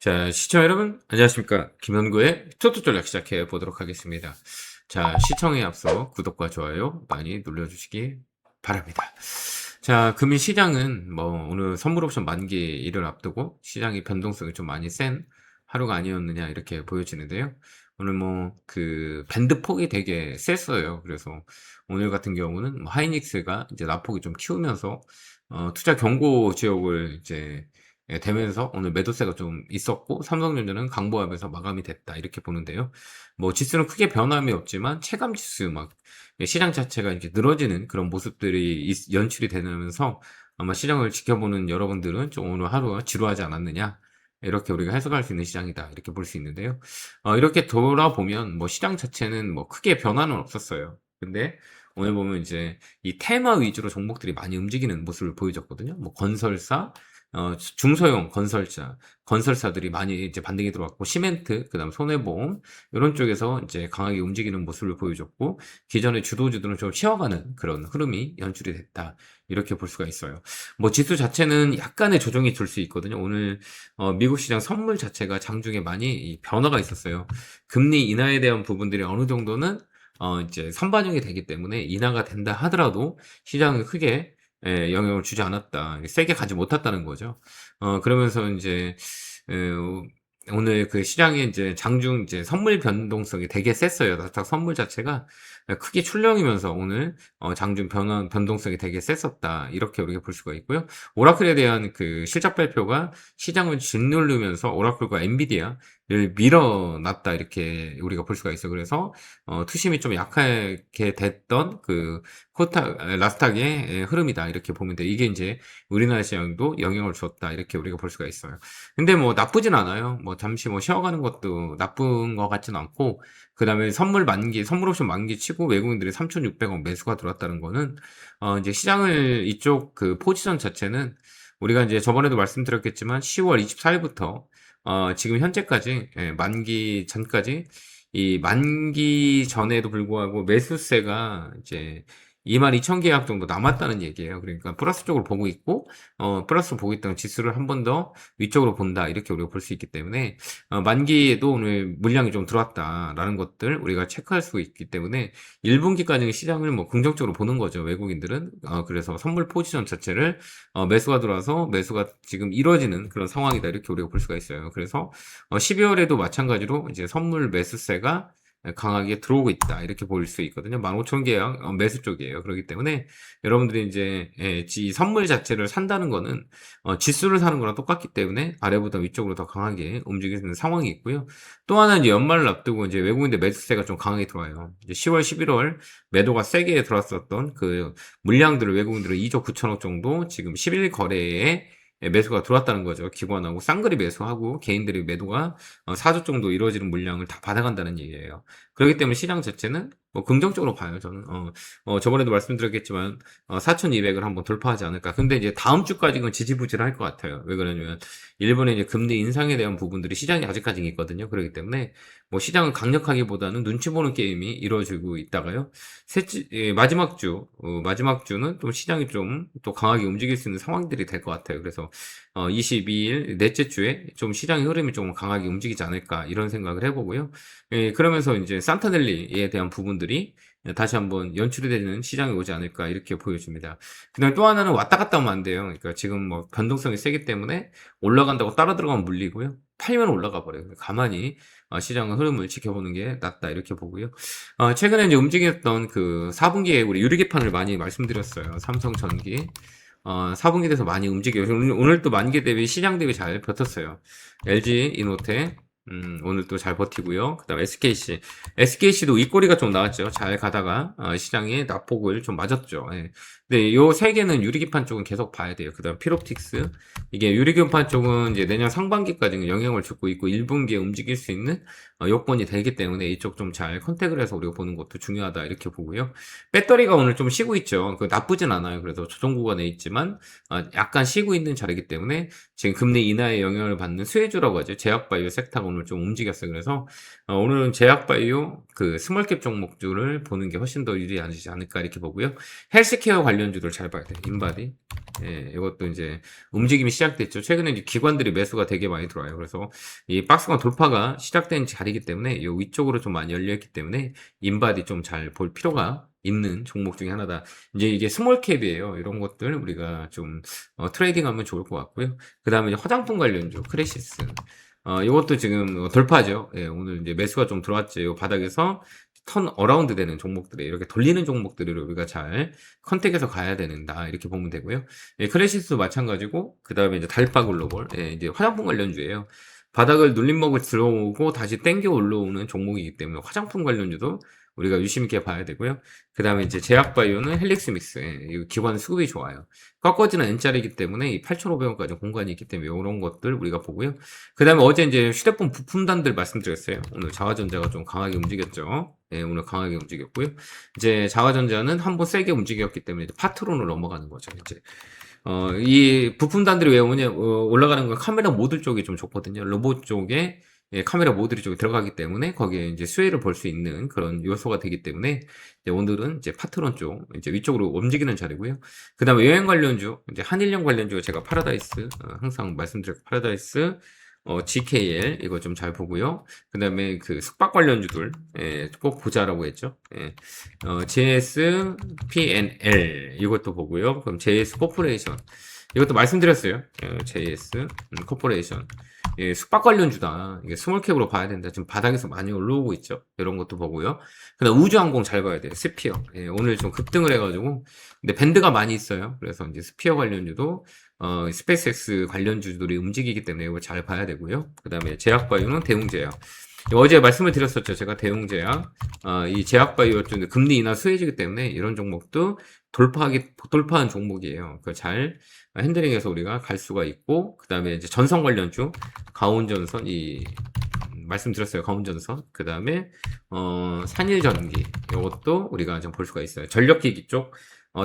자, 시청자 여러분, 안녕하십니까. 김현구의 투투 전략 시작해 보도록 하겠습니다. 자, 시청에 앞서 구독과 좋아요 많이 눌러주시기 바랍니다. 자, 금일 시장은 오늘 선물 옵션 만기일을 앞두고 시장의 변동성이 좀 많이 센 하루가 아니었느냐 이렇게 보여지는데요. 오늘 밴드 폭이 되게 셌어요. 그래서 오늘 같은 경우는 하이닉스가 이제 낙폭이 좀 키우면서 투자 경고 지역을 이제 되면서 오늘 매도세가 좀 있었고, 삼성전자는 강보합에서 마감이 됐다 이렇게 보는데요. 지수는 크게 변함이 없지만 체감 지수 시장 자체가 이렇게 늘어지는 그런 모습들이 연출이 되면서 아마 시장을 지켜보는 여러분들은 좀 오늘 하루가 지루하지 않았느냐, 이렇게 우리가 해석할 수 있는 시장이다 이렇게 볼 수 있는데요. 이렇게 돌아보면 시장 자체는 크게 변화는 없었어요. 근데 오늘 보면 이제 이 테마 위주로 종목들이 많이 움직이는 모습을 보여줬거든요. 건설사, 중소형 건설사들이 많이 이제 반등이 들어왔고, 시멘트, 그다음 손해보험, 이런 쪽에서 이제 강하게 움직이는 모습을 보여줬고, 기존의 주도주들은 좀 쉬어가는 그런 흐름이 연출이 됐다. 이렇게 볼 수가 있어요. 지수 자체는 약간의 조정이 될 수 있거든요. 오늘, 미국 시장 선물 자체가 장중에 많이 이 변화가 있었어요. 금리 인하에 대한 부분들이 어느 정도는, 이제 선반영이 되기 때문에 인하가 된다 하더라도 시장은 크게 영향을 주지 않았다. 세게 가지 못했다는 거죠. 그러면서 이제 오늘 그 시장에 이제 장중 이제 선물 변동성이 되게 셌어요. 나스닥 선물 자체가 크게 출렁이면서 오늘 장중 변동성이 되게 셌었다. 이렇게 우리가 볼 수가 있고요. 오라클에 대한 그 실적 발표가 시장을 짓누르면서 오라클과 엔비디아를 밀어놨다. 이렇게 우리가 볼 수가 있어요. 그래서 투심이 좀 약하게 됐던 그 라스닥의 흐름이다. 이렇게 보면 돼. 이게 이제 우리나라 시장도 영향을 줬다. 이렇게 우리가 볼 수가 있어요. 근데 나쁘진 않아요. 잠시 쉬어가는 것도 나쁜 것 같진 않고, 그 다음에 선물 옵션 만기 치고 외국인들이 3,600억 매수가 들어왔다는 거는, 이제 시장을 이쪽 그 포지션 자체는 우리가 이제 저번에도 말씀드렸겠지만 10월 24일부터, 지금 현재까지, 만기 전까지, 이 만기 전에도 불구하고 매수세가 이제 22,000 계약 정도 남았다는 얘기예요. 그러니까 플러스 쪽으로 보고 있고, 플러스 보고 있던 지수를 한 번 더 위쪽으로 본다. 이렇게 우리가 볼 수 있기 때문에, 만기에도 오늘 물량이 좀 들어왔다라는 것들 우리가 체크할 수 있기 때문에 1분기까지는 시장을 긍정적으로 보는 거죠. 외국인들은. 그래서 선물 포지션 자체를, 매수가 들어와서 매수가 지금 이루어지는 그런 상황이다. 이렇게 우리가 볼 수가 있어요. 그래서, 12월에도 마찬가지로 이제 선물 매수세가 강하게 들어오고 있다. 이렇게 볼 수 있거든요. 15,000 계약 매수 쪽이에요. 그렇기 때문에 여러분들이 이제 이 선물 자체를 산다는 거는 지수를 사는 거랑 똑같기 때문에 아래보다 위쪽으로 더 강하게 움직이는 상황이 있고요. 또 하나는 이제 연말을 앞두고 이제 외국인들 매수세가 좀 강하게 들어와요. 이제 10월, 11월 매도가 세게 들어왔었던 그 물량들을 외국인들은 2조 9천억 정도 지금 10일 거래에 매수가 들어왔다는 거죠. 기관하고 쌍거리 매수하고 개인들이 매도가 4조 정도 이루어지는 물량을 다 받아간다는 얘기예요. 그렇기 때문에 시장 자체는 긍정적으로 봐요. 저는 저번에도 말씀드렸겠지만 4,200을 한번 돌파하지 않을까. 근데 이제 다음 주까지는 지지부진할 것 같아요. 왜 그러냐면 일본의 이제 금리 인상에 대한 부분들이 시장에 아직까지 있거든요. 그렇기 때문에 시장은 강력하기보다는 눈치 보는 게임이 이루어지고 있다가요. 마지막 주는 또 시장이 좀 또 강하게 움직일 수 있는 상황들이 될 것 같아요. 그래서 22일 넷째 주에 좀 시장의 흐름이 좀 강하게 움직이지 않을까 이런 생각을 해보고요. 그러면서 이제 산타넬리에 대한 부분들이 다시 한번 연출이 되는 시장이 오지 않을까 이렇게 보여집니다. 그다음에 또 하나는 왔다 갔다 하면 안 돼요. 그러니까 지금 변동성이 세기 때문에 올라간다고 따라 들어가면 물리고요. 팔면 올라가 버려요. 가만히 시장의 흐름을 지켜보는 게 낫다 이렇게 보고요. 최근에 이제 움직였던 그 4분기에 우리 유리기판을 많이 말씀드렸어요. 삼성전기. 4분기 돼서 많이 움직여요. 오늘 또 만기 대비 시장 대비 잘 버텼어요. LG 이노텍, 오늘 또 잘 버티고요. 그 다음 SKC. SKC도 윗꼬리가 좀 나왔죠. 잘 가다가, 시장에 낙폭을 좀 맞았죠. 예. 근데 요 세 개는 유리기판 쪽은 계속 봐야 돼요. 그 다음 필옵틱스. 이게 유리기판 쪽은 이제 내년 상반기까지는 영향을 주고 있고 1분기에 움직일 수 있는 요건이 되기 때문에 이쪽 좀 잘 컨택을 해서 우리가 보는 것도 중요하다 이렇게 보고요. 배터리가 오늘 좀 쉬고 있죠. 그 나쁘진 않아요. 그래서 조정 구간에 있지만 약간 쉬고 있는 자리이기 때문에 지금 금리 인하에 영향을 받는 수혜주라고 하죠. 제약바이오 섹터가 오늘 좀 움직였어요. 그래서 오늘은 제약바이오 그 스몰캡 종목주를 보는 게 훨씬 더 유리하지 않을까 이렇게 보고요. 헬스케어 관련주들 잘 봐야 돼요. 인바디. 예, 이것도 이제 움직임이 시작됐죠. 최근에 이제 기관들이 매수가 되게 많이 들어와요. 그래서 이 박스권 돌파가 시작된 자리이기 때문에 이 위쪽으로 좀 많이 열려있기 때문에 인바디 좀 잘 볼 필요가 있는 종목 중에 하나다. 이제 이게 스몰캡이에요. 이런 것들 우리가 좀 트레이딩하면 좋을 것 같고요. 그 다음에 화장품 관련주 크레시스. 이것도 지금 돌파죠. 예, 오늘 이제 매수가 좀 들어왔죠. 이 바닥에서 턴 어라운드 되는 종목들에 이렇게 돌리는 종목들을 우리가 잘 컨택해서 가야 되는다 이렇게 보면 되고요. 예, 크레시스도 마찬가지고 그 다음에 이제 달바 글로벌 예, 이제 화장품 관련주예요. 바닥을 눌림목을 들어오고 다시 땡겨 올라오는 종목이기 때문에 화장품 관련주도 우리가 유심 있게 봐야 되고요. 그 다음에 이제 제약바이오는 헬릭스믹스 이 기관 수급이 좋아요. 꺾어지는 N자리이기 때문에 이 8,500원까지 공간이 있기 때문에 이런 것들 우리가 보고요. 그 다음에 어제 이제 휴대폰 부품단들 말씀드렸어요. 오늘 자화전자가 좀 강하게 움직였죠. 네, 오늘 강하게 움직였고요. 이제 자화전자는 한번 세게 움직였기 때문에 이제 파트론으로 넘어가는 거죠. 이제 이 부품단들이 왜 오냐 올라가는 건 카메라 모듈 쪽이 좀 좋거든요. 로봇 쪽에 예, 카메라 모듈이 쪽에 들어가기 때문에 거기에 이제 수혜를 볼 수 있는 그런 요소가 되기 때문에 이제 오늘은 이제 파트론 쪽 이제 위쪽으로 움직이는 자리고요. 그 다음에 여행 관련주 이제 한일령 관련주가 제가 파라다이스 항상 말씀드렸고 파라다이스 GKL 이거 좀 잘 보고요. 그 다음에 그 숙박 관련주들 예, 꼭 보자라고 했죠. 예. JS PNL 이것도 보고요. 그럼 JS 코퍼레이션 이것도 말씀드렸어요. JS 코퍼레이션 예, 숙박 관련주다. 이게 스몰캡으로 봐야 된다. 지금 바닥에서 많이 올라오고 있죠. 이런 것도 보고요. 그다음 우주항공 잘 봐야 돼요. 스피어. 예, 오늘 좀 급등을 해가지고 근데 밴드가 많이 있어요. 그래서 이제 스피어 관련주도 스페이스X 관련주들이 움직이기 때문에 이걸 잘 봐야 되고요. 그 다음에 제약바이오는 대웅제약. 어제 말씀을 드렸었죠. 제가 대웅제약. 이 제약바이오 쪽 금리 인하 수혜지기 때문에 이런 종목도 돌파한 종목이에요. 그 잘 핸들링해서 우리가 갈 수가 있고, 그 다음에 이제 전선 관련주, 가온전선, 말씀드렸어요. 가온전선. 그 다음에, 산일전기. 이것도 우리가 좀 볼 수가 있어요. 전력기기 쪽.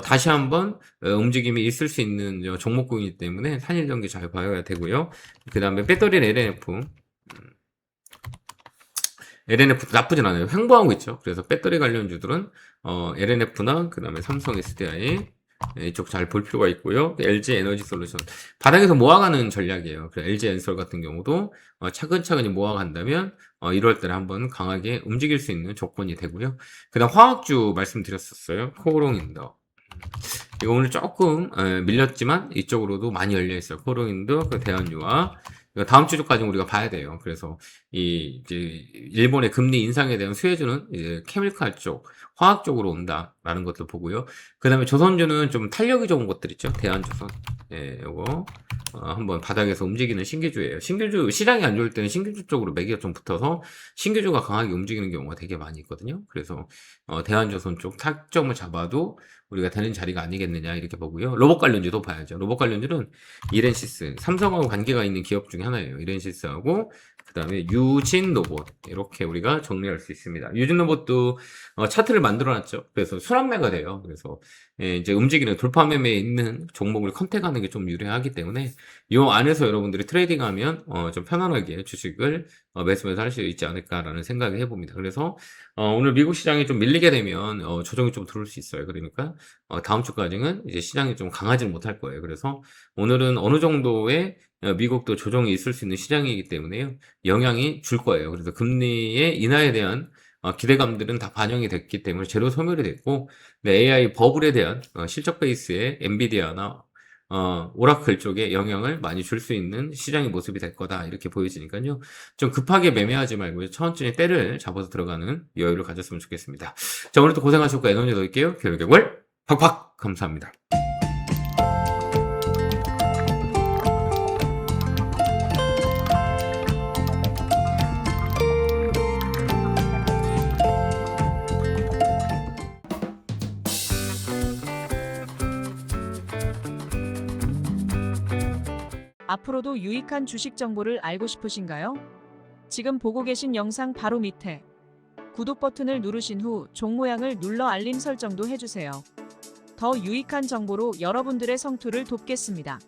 다시 한번 움직임이 있을 수 있는 종목군이기 때문에 산일전기 잘 봐야 되고요. 그 다음에 배터리 LNF. LNF도 나쁘진 않아요. 횡보하고 있죠. 그래서 배터리 관련주들은 LNF나 그 다음에 삼성 SDI 이쪽 잘 볼 필요가 있고요. LG 에너지 솔루션 바닥에서 모아가는 전략이에요. 그래서 LG 엔솔 같은 경우도 차근차근히 모아간다면 1월 달에 한번 강하게 움직일 수 있는 조건이 되고요. 그다음 화학주 말씀드렸었어요. 코오롱인더 이거 오늘 조금 밀렸지만 이쪽으로도 많이 열려 있어요. 코오롱인더 그 대한유화 다음 주까지 우리가 봐야 돼요. 그래서 이제 일본의 금리 인상에 대한 수혜주는 이제 케미칼 쪽, 화학 쪽으로 온다라는 것도 보고요. 그 다음에 조선주는 좀 탄력이 좋은 것들 있죠. 대한조선. 예, 요거 한번 바닥에서 움직이는 신규주예요. 신규주 시장이 안 좋을 때는 신규주 쪽으로 매기가 좀 붙어서 신규주가 강하게 움직이는 경우가 되게 많이 있거든요. 그래서 대한조선 쪽 타점을 잡아도 우리가 되는 자리가 아니겠느냐 이렇게 보고요. 로봇 관련주도 봐야죠. 로봇 관련주는 이렌시스, 삼성하고 관계가 있는 기업 중에 하나예요. 이렌시스하고 그 다음에 유진로봇 이렇게 우리가 정리할 수 있습니다. 유진로봇도 차트를 만들어놨죠. 그래서 순환매가 돼요. 그래서 이제 움직이는 돌파 매매에 있는 종목을 컨택하는 게 좀 유리하기 때문에 이 안에서 여러분들이 트레이딩하면 좀 편안하게 주식을 매수매수 할 수 있지 않을까라는 생각을 해봅니다. 그래서 오늘 미국 시장이 좀 밀리게 되면 조정이 좀 들어올 수 있어요. 그러니까 다음 주까지는 이제 시장이 좀 강하지는 못할 거예요. 그래서 오늘은 어느 정도의 미국도 조정이 있을 수 있는 시장이기 때문에요. 영향이 줄 거예요. 그래서 금리의 인하에 대한 기대감들은 다 반영이 됐기 때문에 제로 소멸이 됐고, AI 버블에 대한 실적 베이스의 엔비디아나 오라클 쪽에 영향을 많이 줄 수 있는 시장의 모습이 될 거다 이렇게 보여지니까요. 좀 급하게 매매하지 말고 천천히 때를 잡아서 들어가는 여유를 가졌으면 좋겠습니다. 자, 오늘도 고생하셨고 에너지 넣을게요. 결국을 팍팍 감사합니다. 앞으로도 유익한 주식 정보를 알고 싶으신가요? 지금 보고 계신 영상 바로 밑에 구독 버튼을 누르신 후 종 모양을 눌러 알림 설정도 해주세요. 더 유익한 정보로 여러분들의 성투를 돕겠습니다.